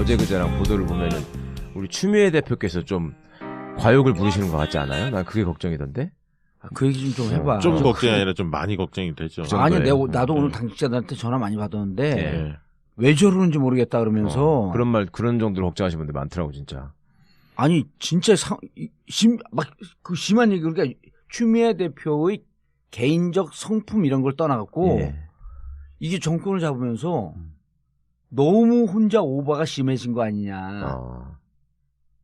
어제 그제랑 보도를 보면은 우리 추미애 대표께서 좀 과욕을 부리시는 것 같지 않아요? 난 그게 걱정이던데. 그 얘기 좀 해봐. 좀 걱정이 아니라 좀 많이 걱정이 되죠. 아니, 나도 오늘 당직자들한테 전화 많이 받았는데 네. 왜 저러는지 모르겠다 그러면서 그런 정도로 걱정하시는 분들 많더라고 진짜. 아니 진짜 그 심한 얘기 그러니까 추미애 대표의 개인적 성품 이런 걸 떠나갖고 이게 정권을 잡으면서 너무 혼자 오버가 심해진 거 아니냐.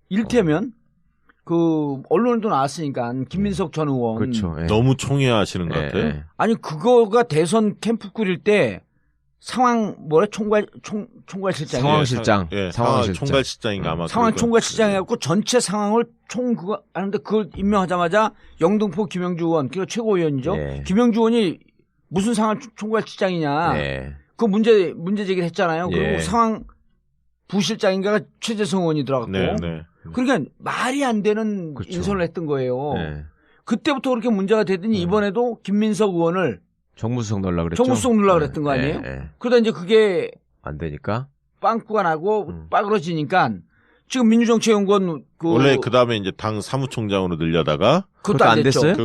이를테면 그 언론에도 나왔으니까 김민석 전 의원 그렇죠. 너무 총애하시는 것 같아요. 아니 그거가 대선 캠프 꾸릴 때 상황 총괄실장 상황실장 총괄실장인가 아마 상황 총괄실장 해갖고 전체 상황을 그거 하는데 그걸 임명하자마자 영등포 김영주 의원 그가 최고위원이죠. 김영주 의원이 무슨 상황 총괄실장이냐 그 문제 제기를 했잖아요. 그리고 상황 부실장인가가 최재성 의원이 들어갔고 그러니까 말이 안 되는 인선을 했던 거예요. 그때부터 그렇게 문제가 되더니 이번에도 김민석 의원을 정무수석 넣으려고 그랬죠. 정무수석 넣으려고 그랬던 거 아니에요? 그러다 이제 그게 안 되니까 빵꾸가 나고 빠그러지니까 지금 민주정치연구원 원래 그 다음에 이제 당 사무총장으로 늘려다가 그것도 안 됐어요.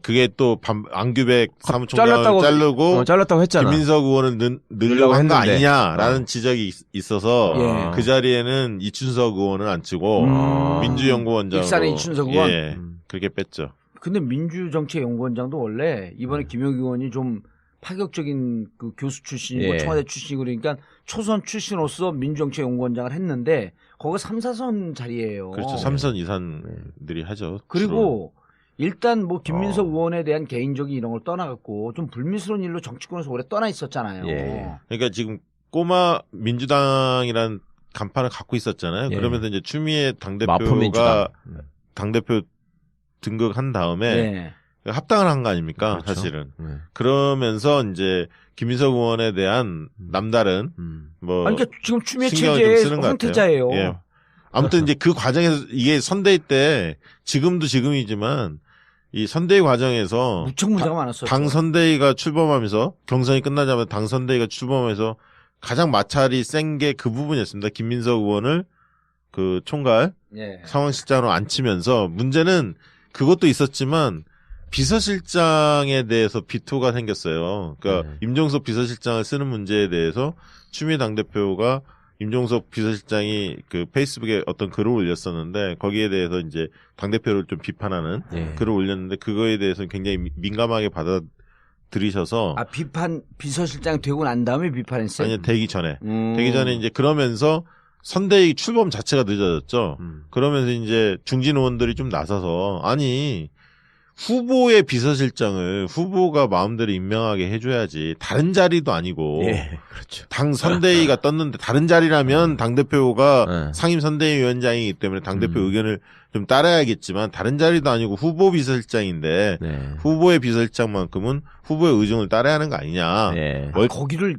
그게 또 안규백 사무총장을 잘랐다고 했잖아. 김민석 의원은 늘려고 한 거 아니냐라는 지적이 있어서 그 자리에는 이춘석 의원은 안 치고 민주연구원장으로 익산의 이춘석 의원 그렇게 뺐죠. 근데 민주정치연구원장도 원래 이번에 김영기 의원이 좀 파격적인 그 교수 출신이고 청와대 출신이고 그러니까 초선 출신으로서 민주정치연구원장을 했는데 거기가 3, 4선 자리예요. 그렇죠. 3선 이상들이 하죠. 그리고 일단 뭐 김민석 의원에 대한 개인적인 이런 걸 떠나갖고 좀 불미스러운 일로 정치권에서 오래 떠나 있었잖아요. 그러니까 지금 꼬마 민주당이란 간판을 갖고 있었잖아요. 그러면서 이제 추미애 당대표가 당대표 등극한 다음에 합당을 한 거 아닙니까? 그렇죠. 사실은. 그러면서 이제 김민석 의원에 대한 남다른 그러니까 지금 추미애 체제의 황태자예요. 아무튼 이제 그 과정에서 이게 선대위 때 지금도 지금이지만 이 선대위 과정에서 무척 문제가 많았어요. 당 선대위가 출범하면서 경선이 끝나자마자 당 선대위가 출범해서 가장 마찰이 센 게 그 부분이었습니다. 김민석 의원을 그 총괄 상황실장으로 앉히면서 문제는 그것도 있었지만 비서실장에 대해서 비토가 생겼어요. 그러니까 임종석 비서실장을 쓰는 문제에 대해서 추미애 당대표가 임종석 비서실장이 그 페이스북에 어떤 글을 올렸었는데 거기에 대해서 이제 당대표를 좀 비판하는 글을 올렸는데 그거에 대해서 굉장히 민감하게 받아들이셔서 비서실장 되고 난 다음에 비판했어요? 아니 되기 전에 이제 그러면서 선대위 출범 자체가 늦어졌죠. 그러면서 이제 중진 의원들이 좀 나서서 아니 후보의 비서실장을 후보가 마음대로 임명하게 해줘야지 다른 자리도 아니고 그렇죠. 당 선대위가 떴는데 다른 자리라면 당대표가 상임 선대위원장이기 때문에 당대표 의견을 좀 따라야겠지만 다른 자리도 아니고 후보 비서실장인데 후보의 비서실장만큼은 후보의 의중을 따라야 하는 거 아니냐. 거기를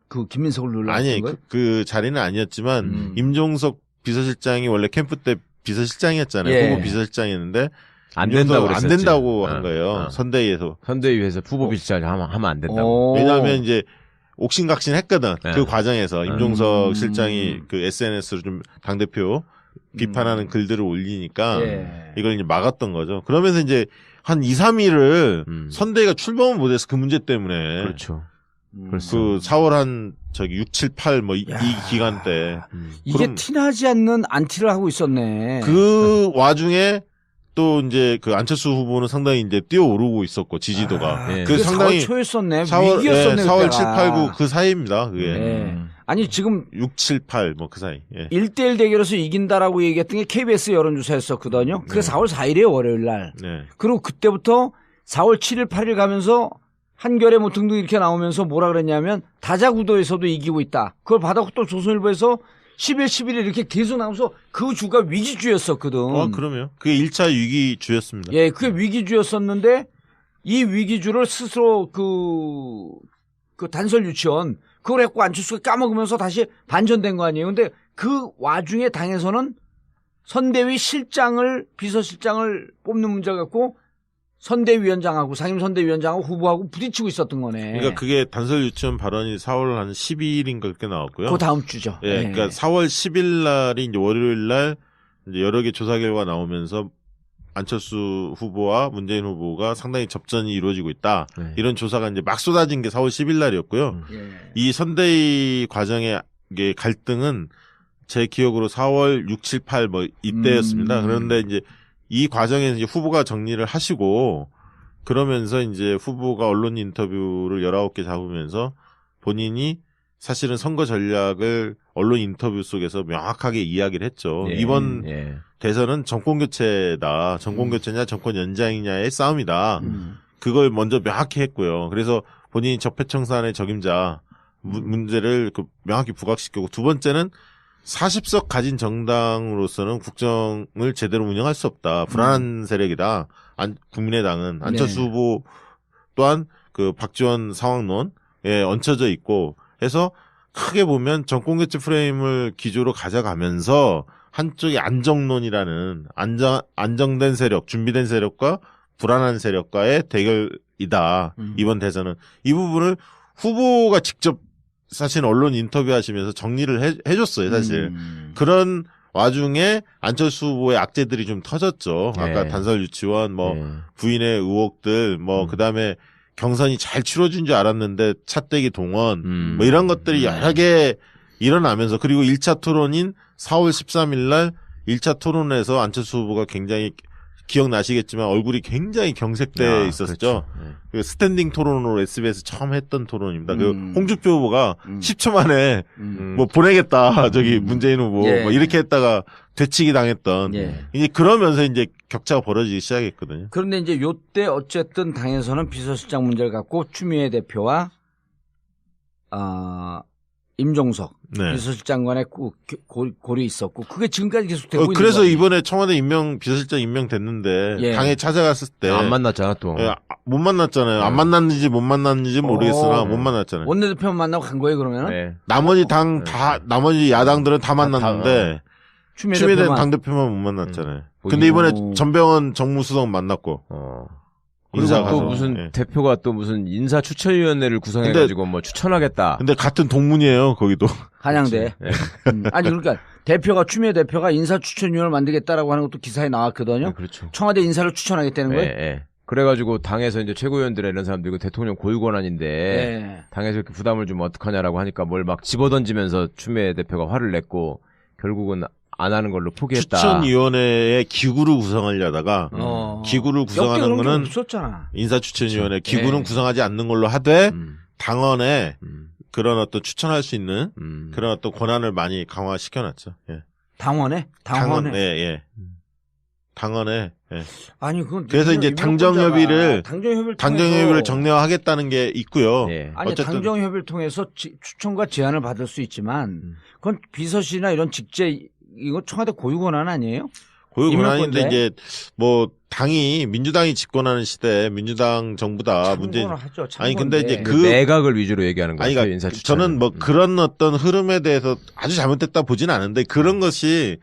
그 김민석을 눌렀던 거예요? 그 자리는 아니었지만 임종석 비서실장이 원래 캠프 때 비서실장이었잖아요. 후보 비서실장이었는데 안 된다고 한 거예요. 선대위에서 후보 비서실장 하면 안 된다고. 왜냐하면 이제 옥신각신 했거든. 그 과정에서 임종석 실장이 그 SNS로 좀 당대표 비판하는 글들을 올리니까 이걸 이제 막았던 거죠. 그러면서 이제 한 2, 3일을 선대위가 출범을 못해서 그 문제 때문에. 그렇죠. 그 4월 한 6, 7, 8 뭐 이 기간 때 이게 티나지 않는 안티를 하고 있었네. 그 와중에 또 이제 그 안철수 후보는 상당히 이제 뛰어오르고 있었고 지지도가 그 상당히 4월 초였었네. 4월, 위기였었네. 4월 7, 8, 9 그 사이입니다. 그게. 아니 지금 6, 7, 8 뭐 그 사이. 1대1 대결에서 이긴다라고 얘기했던 게 KBS 여론조사였었거든요. 그게 4월 4일이에요 월요일 날. 그리고 그때부터 4월 7일 8일 가면서 한겨레 뭐 등등 이렇게 나오면서 뭐라 그랬냐면 다자구도에서도 이기고 있다. 그걸 받았고 또 조선일보에서 10일, 11일 이렇게 계속 나오면서 그 주가 위기주였었거든. 그럼요. 그게 1차 위기주였습니다. 그게 위기주였었는데 이 위기주를 스스로 그 단설 유치원 그걸 했고 안철수가 까먹으면서 다시 반전된 거 아니에요. 근데 그 와중에 당에서는 선대위 비서실장을 뽑는 문제 갖고 선대위원장하고 상임선대위원장하고 후보하고 부딪히고 있었던 거네. 그러니까 그게 단설 유치원 발언이 4월 한 12일인가 그렇게 나왔고요. 그 다음 주죠. 예, 그러니까 4월 10일 날이 이제 월요일 날 이제 여러 개 조사 결과 나오면서 안철수 후보와 문재인 후보가 상당히 접전이 이루어지고 있다. 네. 이런 조사가 이제 막 쏟아진 게 4월 10일 날이었고요. 이 선대위 과정의 갈등은 제 기억으로 4월 6, 7, 8 뭐 이때였습니다. 그런데 이제 이 과정에서 이제 후보가 정리를 하시고 그러면서 이제 후보가 언론 인터뷰를 19개 잡으면서 본인이 사실은 선거 전략을 언론 인터뷰 속에서 명확하게 이야기를 했죠. 예, 이번 예. 대선은 정권 교체다. 정권 교체냐 정권 연장이냐의 싸움이다. 그걸 먼저 명확히 했고요. 그래서 본인이 적폐청산의 적임자 문제를 명확히 부각시키고 두 번째는 40석 가진 정당으로서는 국정을 제대로 운영할 수 없다. 불안한 세력이다. 국민의당은 안철수 후보 또한 그 박지원 상황론에 얹혀져 있고 해서 크게 보면 정권교체 프레임을 기조로 가져가면서 한쪽이 안정론이라는 안정된 세력, 준비된 세력과 불안한 세력과의 대결이다. 이번 대선은 이 부분을 후보가 직접 사실 언론 인터뷰하시면서 정리를 해줬어요, 사실. 그런 와중에 안철수 후보의 악재들이 좀 터졌죠. 아까 단설 유치원, 부인의 의혹들, 그다음에 경선이 잘 치러진 줄 알았는데 차떼기 동원, 이런 것들이 여러 개 일어나면서 그리고 1차 토론인 4월 13일 날 1차 토론에서 안철수 후보가 굉장히 기억나시겠지만 얼굴이 굉장히 경색돼 있었죠. 그렇죠. 네. 그 스탠딩 토론으로 SBS 처음 했던 토론입니다. 그 홍준표 후보가 10초 만에 뭐 보내겠다. 저기 문재인 후보 뭐 이렇게 했다가 되치기 당했던. 이제 그러면서 이제 격차가 벌어지기 시작했거든요. 그런데 이제 요때 어쨌든 당에서는 비서실장 문제를 갖고 추미애 대표와 임종석 비서실장 간에 골이 있었고 그게 지금까지 계속되고 있는 그래서 거지. 이번에 청와대 비서실장 임명됐는데 당에 찾아갔을 때 안 만났잖아 또. 못 만났잖아요. 안 만났는지 못 만났는지 모르겠으나 못 만났잖아요. 원내대표만 만나고 간 거예요 그러면은? 나머지 나머지 야당들은 다 만났는데 추미애 당대표만 못 만났잖아요. 근데 이번에 전병헌 정무수석 만났고. 그리고 또 무슨 대표가 또 무슨 인사추천위원회를 구성해가지고 뭐 추천하겠다. 근데 같은 동문이에요, 거기도. 한양대. 아니, 그러니까 추미애 대표가 인사추천위원회를 만들겠다라고 하는 것도 기사에 나왔거든요. 그렇죠. 청와대 인사를 추천하겠다는 거예요? 그래가지고 당에서 이제 최고위원들 이런 사람들이 대통령 고유권한인데 당에서 이렇게 부담을 주면 어떡하냐라고 하니까 뭘 막 집어던지면서 추미애 대표가 화를 냈고 결국은 안 하는 걸로 포기했다. 추천위원회에 기구를 구성하려다가 기구를 구성하는 거는 없었잖아. 인사추천위원회 기구는 구성하지 않는 걸로 하되 당원에 그런 어떤 추천할 수 있는 그런 어떤 권한을 많이 강화시켜놨죠. 당원에? 당원에. 아니 그건 그래서 이제 당정협의를 정례화하겠다는 게 있고요. 아니 어쨌든 당정협의를 통해서 추천과 제안을 받을 수 있지만 그건 비서실이나 이런 직제 이거 청와대 고유권한 아니에요? 고유권한인데 이제 뭐 민주당이 집권하는 시대에 민주당 정부다 문재인 하죠, 아니 근데 이제 그 내각을 위주로 얘기하는 거예요. 아니 그러니까 저는 뭐 그런 어떤 흐름에 대해서 아주 잘못됐다 보지는 않은데 그런 것이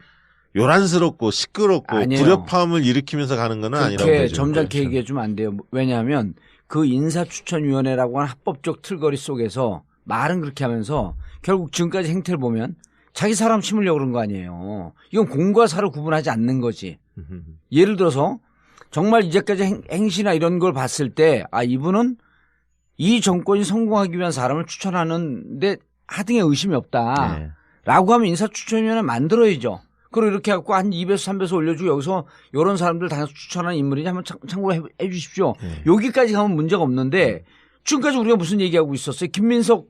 요란스럽고 시끄럽고 아니에요. 불협화음을 일으키면서 가는 건 아니라고 그렇게 점잖게 얘기해 주면 안 돼요. 왜냐하면 그 인사추천위원회라고 하는 합법적 틀거리 속에서 말은 그렇게 하면서 결국 지금까지 행태를 보면 자기 사람 심으려고 그런 거 아니에요. 이건 공과 사를 구분하지 않는 거지. 예를 들어서 정말 이제까지 행시나 이런 걸 봤을 때 이분은 이 정권이 성공하기 위한 사람을 추천하는데 하등의 의심이 없다. 라고 하면 인사추천위원회 만들어야죠. 그리고 이렇게 해갖고 한 2배수 3배수 올려주고 여기서 이런 사람들 당에서 추천하는 인물이냐 한번 참고로 해 주십시오. 여기까지 가면 문제가 없는데 지금까지 우리가 무슨 얘기하고 있었어요. 김민석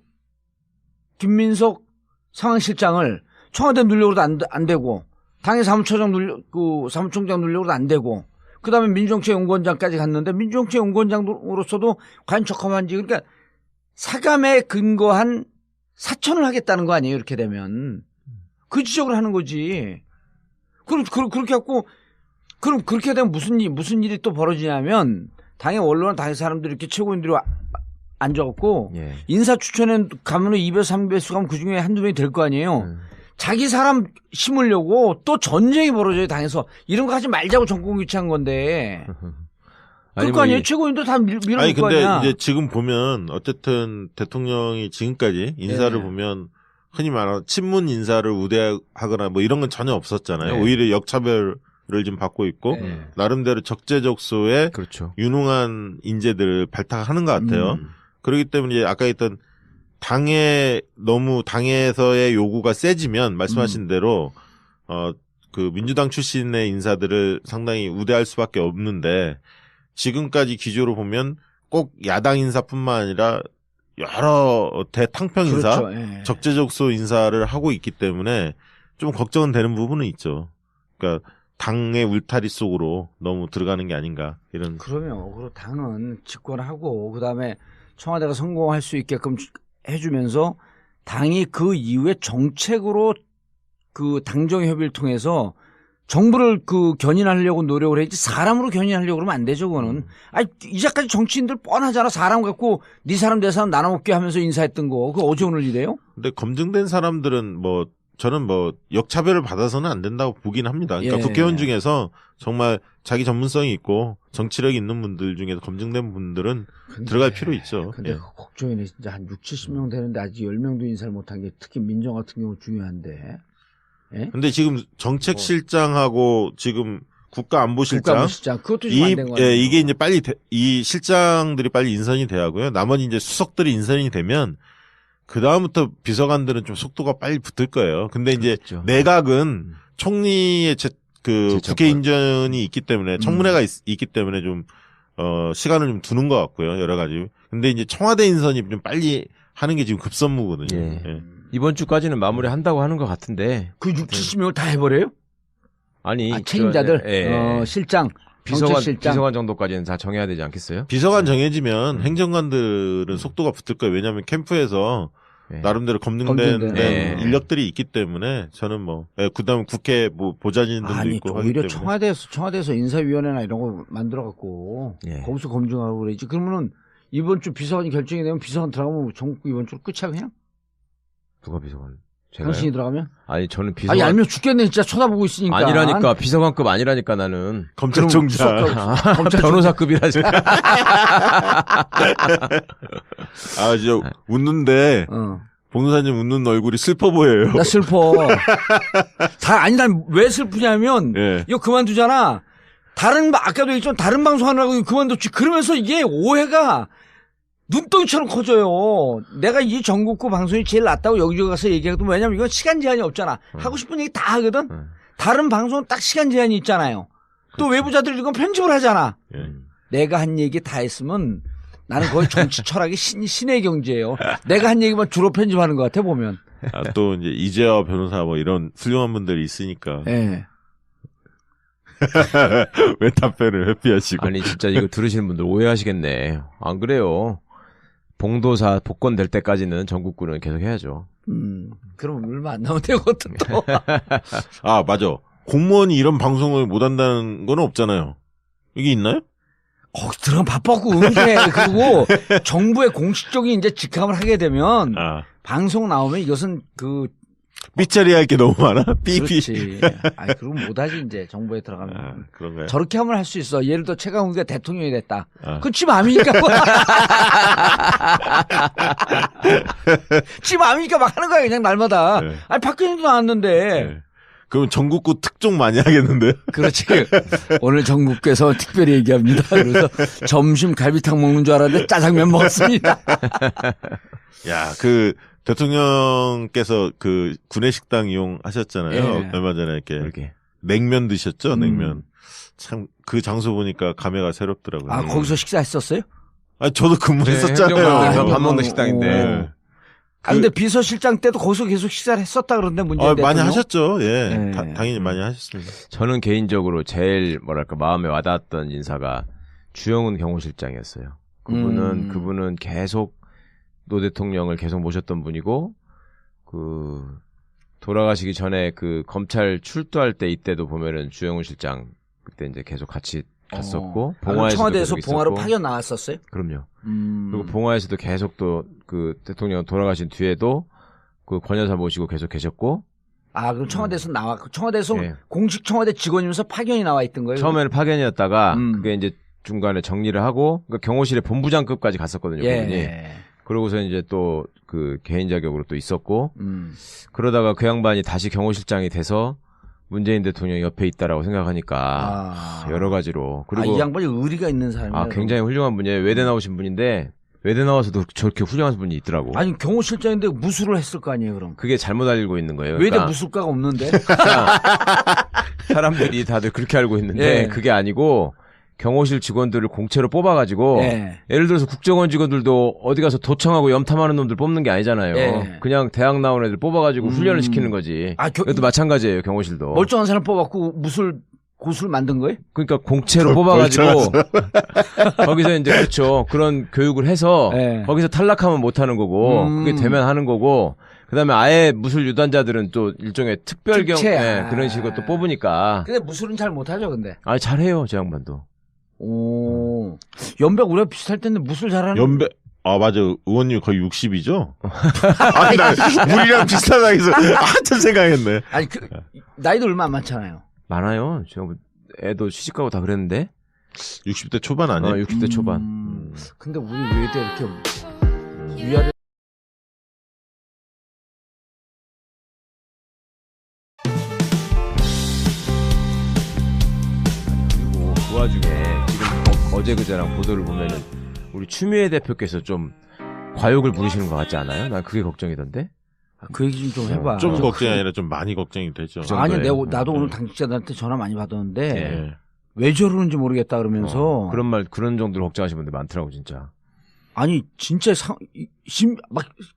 상황실장을 청와대 누려고도 안 되고 당의 사무총장 누려고도 안 되고 그다음에 민주정치연구원장까지 갔는데 민주정치연구원장으로서도 과연 적합한지 그러니까 사감에 근거한 사천을 하겠다는 거 아니에요. 이렇게 되면 그 지적을 하는 거지. 그렇게 갖고 그럼 그렇게 되면 무슨 일이 또 벌어지냐면 당의 원로나 당의 사람들이 이렇게 최고인들이 앉아갖고 인사추천에 가면 2배수 3배수 가면 그중에 한두 명이 될 거 아니에요. 자기 사람 심으려고 또 전쟁이 벌어져요 당에서. 이런 거 하지 말자고 정권 교체한 건데. 그러니까 아니에요. 최고위원도 다 밀어낼 거 아니야. 아니 근데 이제 지금 보면 어쨌든 대통령이 지금까지 인사를 예. 보면 흔히 말하는 친문 인사를 우대하거나 뭐 이런 건 전혀 없었잖아요. 네. 오히려 역차별을 좀 받고 있고 나름대로 적재적소에 그렇죠. 유능한 인재들을 발탁하는 것 같아요. 그렇기 때문에 이제 아까 했던 당에서의 요구가 세지면 말씀하신 대로 그 민주당 출신의 인사들을 상당히 우대할 수밖에 없는데 지금까지 기조로 보면 꼭 야당 인사뿐만 아니라 여러 대탕평 인사, 그렇죠. 예. 적재적소 인사를 하고 있기 때문에 좀 걱정은 되는 부분은 있죠. 그러니까 당의 울타리 속으로 너무 들어가는 게 아닌가 이런. 그러면 그리고 당은 집권하고 그다음에 청와대가 성공할 수 있게끔 해주면서 당이 그 이후에 정책으로 그 당정 협의를 통해서 정부를 그 견인하려고 노력을 했지 사람으로 견인하려고 그러면 안 되죠, 그거는. 아니, 이제까지 정치인들 뻔하잖아. 사람 갖고 네 사람 내 사람 나눠먹게 하면서 인사했던 거. 그거 어제 오늘 이래요? 근데 검증된 사람들은 뭐 저는 뭐 역차별을 받아서는 안 된다고 보긴 합니다. 그러니까 예. 국회의원 중에서 정말 자기 전문성이 있고 정치력이 있는 분들 중에서 검증된 분들은 들어갈 필요 있죠. 근데 예. 그 국정원이 진짜 한 6, 70명 되는데 아직 10명도 인사를 못한 게 특히 민정 같은 경우 중요한데. 예? 근데 지금 정책실장하고 지금 국가안보실장 그것도 좀 안 된 거 아니에요? 이게 이제 빨리 이 실장들이 빨리 인선이 돼야고요. 나머지 이제 수석들이 인선이 되면 그 다음부터 비서관들은 좀 속도가 빨리 붙을 거예요. 근데 이제 그렇죠. 내각은 총리의 그 제청권. 국회 인전이 있기 때문에 청문회가 있기 때문에 좀 시간을 좀 두는 것 같고요. 여러 가지. 근데 이제 청와대 인선이 좀 빨리 하는 게 지금 급선무거든요. 예. 예. 이번 주까지는 마무리한다고 하는 것 같은데. 그 6, 70명을 다 해버려요? 아니 책임자들, 예. 실장, 비서관 정책실장. 정도까지는 다 정해야 되지 않겠어요? 비서관 정해지면 행정관들은 속도가 붙을 거예요. 왜냐하면 캠프에서 예. 나름대로 검증된 예. 인력들이 있기 때문에 저는 뭐 그다음 국회 뭐 보좌진들도 아니, 있고 하기 오히려 때문에 청와대에서 인사위원회나 이런 거 만들어갖고 예. 거기서 검증하고 그러지. 그러면은 이번 주 비서관이 결정이 되면 비서관 들어가면 전국 이번 주 끝이야 그냥? 누가 비서관? 제가요? 당신이 들어가면? 아니 저는 비서관 아니 알면 죽겠네 진짜 쳐다보고 있으니까. 아니라니까 비서관급 아니라니까 나는 검찰총장 변호사급이라지. 아 진짜 웃는데 봉사님 웃는 얼굴이 슬퍼 보여요. 나 슬퍼. 아니 난 왜 슬프냐면 예. 이거 그만두잖아. 아까도 얘기했지만 다른 방송 하느라고 그만뒀지. 그러면서 이게 오해가 눈덩이처럼 커져요. 내가 이 전국구 방송이 제일 낫다고 여기저기 가서 얘기하거든. 왜냐면 이건 시간 제한이 없잖아. 하고 싶은 얘기 다 하거든. 다른 방송은 딱 시간 제한이 있잖아요. 또 그렇죠. 외부자들 이건 편집을 하잖아. 예. 내가 한 얘기 다 했으면 나는 거의 정치 철학이 신의 경지예요. 내가 한 얘기만 주로 편집하는 것 같아 보면. 아, 또 이제 이재화 변호사 뭐 이런 훌륭한 분들이 있으니까 예. 왜 답변을 회피하시고? 아니 진짜 이거 들으시는 분들 오해하시겠네. 안 그래요. 봉도사 복권 될 때까지는 전국구는 계속 해야죠. 그럼 얼마 안 남으면 되거든 또. 아 맞아. 공무원이 이런 방송을 못 한다는 건 없잖아요. 이게 있나요? 거기 들어가면 바빠고 응해. 그리고 정부의 공식적인 이제 직함을 하게 되면 방송 나오면 이것은 삐처리 할 게 너무 많아? 삐삐. 그렇지. 아니, 그럼 못하지, 이제, 정부에 들어가면. 그런가요? 저렇게 하면 할 수 있어. 예를 들어, 최강욱이가 대통령이 됐다. 그건 지 맘이니까. 지 맘이니까 막 하는 거야, 그냥 날마다. 네. 아니, 박근혜도 나왔는데. 네. 그럼 전국구 특종 많이 하겠는데요? 그렇지. 오늘 전국께서 특별히 얘기합니다. 그래서 점심 갈비탕 먹는 줄 알았는데 짜장면 먹었습니다. 야, 대통령께서 구내식당 이용하셨잖아요. 예. 얼마 전에 이렇게 냉면 드셨죠? 냉면. 참 그 장소 보니까 감회가 새롭더라고요. 아, 거기서 식사했었어요? 아, 저도 근무했었잖아요. 밥 먹는 식당인데. 네. 근데 비서실장 때도 거기서 계속 식사를 했었다 그러는데 문재인 대통령. 많이 하셨죠. 예. 네. 당연히 많이 하셨습니다. 저는 개인적으로 제일 마음에 와닿았던 인사가 주영훈 경호실장이었어요. 그분은 계속 노 대통령을 계속 모셨던 분이고 돌아가시기 전에 검찰 출두할 때 이때도 보면은 주영훈 실장 그때 이제 계속 같이 갔었고 봉화에서도 청와대에서 계속 봉화로 있었고. 파견 나왔었어요? 그럼요. 그리고 봉화에서도 계속 또 대통령 돌아가신 뒤에도 권 여사 모시고 계속 계셨고. 아, 그럼 청와대에서 청와대에서 예. 공식 청와대 직원이면서 파견이 나와 있던 거예요? 처음에는 파견이었다가 그게 이제 중간에 정리를 하고 그러니까 경호실의 본부장급까지 갔었거든요. 그분이. 그러고서 이제 또 그 개인 자격으로 또 있었고 그러다가 그 양반이 다시 경호실장이 돼서 문재인 대통령이 옆에 있다라고 생각하니까 여러 가지로 그리고 이 양반이 의리가 있는 사람이에요. 굉장히 훌륭한 분이에요. 외대 나오신 분인데 외대 나와서도 저렇게 훌륭한 분이 있더라고. 아니 경호실장인데 무술을 했을 거 아니에요, 그럼? 그게 잘못 알고 있는 거예요. 외대 무술가가 없는데? 사람들이 다들 그렇게 알고 있는데 그게 아니고 경호실 직원들을 공채로 뽑아가지고 예를 들어서 국정원 직원들도 어디 가서 도청하고 염탐하는 놈들 뽑는 게 아니잖아요. 그냥 대학 나온 애들 뽑아가지고 훈련을 시키는 거지. 이것도 마찬가지예요. 경호실도. 멀쩡한 사람 뽑았고 고수를 만든 거예요? 그러니까 공채로 뽑아가지고 거기서 이제 그렇죠. 그런 교육을 해서 거기서 탈락하면 못하는 거고 그게 되면 하는 거고 그다음에 아예 무술 유단자들은 또 일종의 특별경 그런 식으로 또 뽑으니까. 근데 무술은 잘 못하죠, 근데. 잘해요, 저 양반도. 오, 연백 우리가 비슷할 텐데 무술 잘하는. 연백. 맞아. 의원님 거의 60이죠? 아니, 나 우리랑 비슷하다 해서 한참 생각했네. 아니, 나이도 얼마 안 많잖아요. 많아요. 저 애도 시집가고 다 그랬는데. 60대 초반 아니에요? 60대 초반. 근데 우리 외대 이렇게 위아래. 그리고 그 와중에 지금 어제 그제랑 보도를 보면은 우리 추미애 대표께서 좀 과욕을 부리시는 것 같지 않아요? 난 그게 걱정이던데. 그 얘기 좀 해봐. 좀 걱정이 아니라 좀 많이 걱정이 되죠. 아니, 나도 오늘 당직자들한테 전화 많이 받았는데 왜 저러는지 모르겠다 그러면서 그런 정도로 걱정하시는 분들 많더라고 진짜. 아니 진짜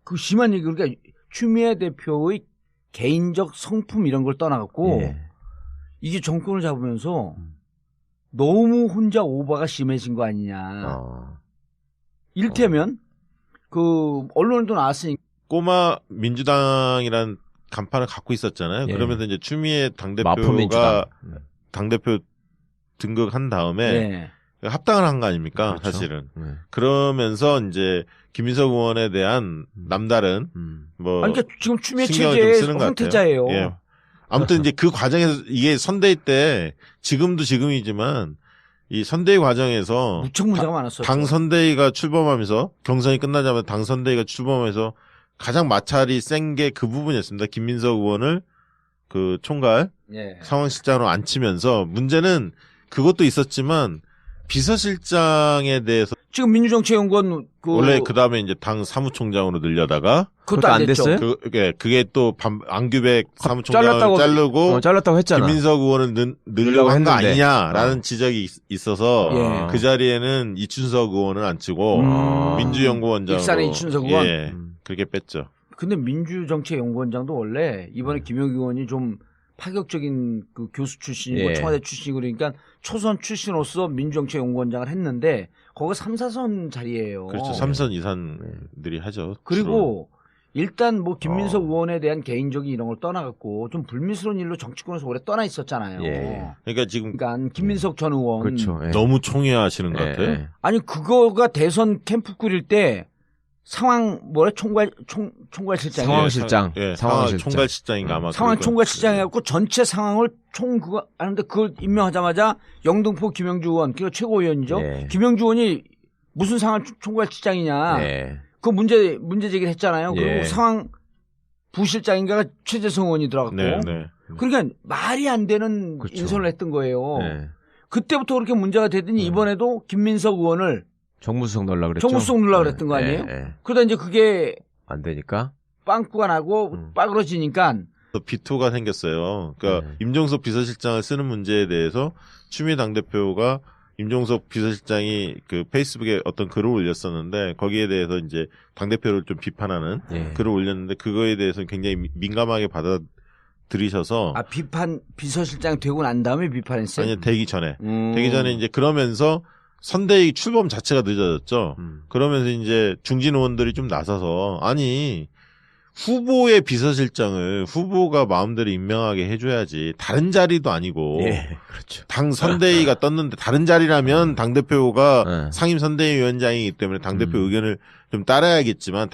그 심한 얘기 그러니까 추미애 대표의 개인적 성품 이런 걸 떠나갖고 이게 정권을 잡으면서 너무 혼자 오버가 심해진 거 아니냐. 이를테면 그 언론에도 나왔으니까 꼬마 민주당이란 간판을 갖고 있었잖아요. 그러면서 이제 추미애 당대표가 당대표 등극한 다음에 합당을 한 거 아닙니까? 그렇죠. 사실은. 그러면서 이제 김민석 의원에 대한 남다른 그러니까 지금 추미애 체제의 황태자예요. 아무튼 이제 그 과정에서 이게 선대위 때 지금도 지금이지만 이 선대위 과정에서 무척 문제가 많았어요. 당 선대위가 출범하면서 경선이 끝나자마자 당 선대위가 출범해서 가장 마찰이 센 게 그 부분이었습니다. 김민석 의원을 그 총괄 상황실장으로 앉히면서 문제는 그것도 있었지만 비서실장에 대해서 지금 민주정치연구원 원래 그 다음에 이제 당 사무총장으로 늘려다가 그것도 안 됐어요. 그게 또 안규백 사무총장을 잘랐다고 했잖아. 김민석 의원은 늘려고 한 거 아니냐라는 지적이 있어서 그 자리에는 이춘석 의원을 앉히고 민주연구원장으로 익산의 이춘석 의원 그렇게 뺐죠. 근데 민주정치연구원장도 원래 이번에 김영기 의원이 좀 파격적인 그 교수 출신이고 청와대 출신이고 그러니까 초선 출신으로서 민주정치연구원장을 했는데 거기가 3, 4선 자리예요. 그렇죠. 3선 이상들이 하죠. 그리고 일단 뭐 김민석 의원에 대한 개인적인 이런 걸 떠나갖고 좀 불미스러운 일로 정치권에서 오래 떠나 있었잖아요. 그러니까 지금 김민석 전 의원 그렇죠. 너무 총애하시는 것 같아요. 아니 그거가 대선 캠프 꾸릴 때 상황 총괄실장 상황실장 총괄실장인가 아마 상황 총괄실장 해갖고 전체 상황을 하는데 그걸 임명하자마자 영등포 김영주 의원 그 최고위원이죠. 김영주 의원이 무슨 상황 총괄실장이냐 그 문제 제기를 했잖아요. 그리고 상황 부실장인가가 최재성 의원이 들어갔고 그러니까 말이 안 되는 인선을 했던 거예요. 그때부터 그렇게 문제가 되더니 이번에도 김민석 의원을 정무수석 넣으려고 그랬죠. 정무수석 넣으려고 그랬던 거 아니에요? 그러다 이제 그게 안 되니까 빵꾸가 나고 빠그러지니까 비토가 생겼어요. 그러니까 임종석 비서실장을 쓰는 문제에 대해서 추미애 당대표가 임종석 비서실장이 그 페이스북에 어떤 글을 올렸었는데 거기에 대해서 이제 당대표를 좀 비판하는 글을 올렸는데 그거에 대해서 굉장히 민감하게 받아들이셔서 비서실장 되고 난 다음에 비판했어요? 아니 되기 전에 이제 그러면서 선대위 출범 자체가 늦어졌죠. 그러면서 이제 중진 의원들이 좀 나서서 아니 후보의 비서실장을 후보가 마음대로 임명하게 해줘야지 다른 자리도 아니고 그렇죠. 당 선대위가 떴는데 다른 자리라면 당대표가 상임 선대위원장이기 때문에 당대표 의견을 좀 따라야겠지만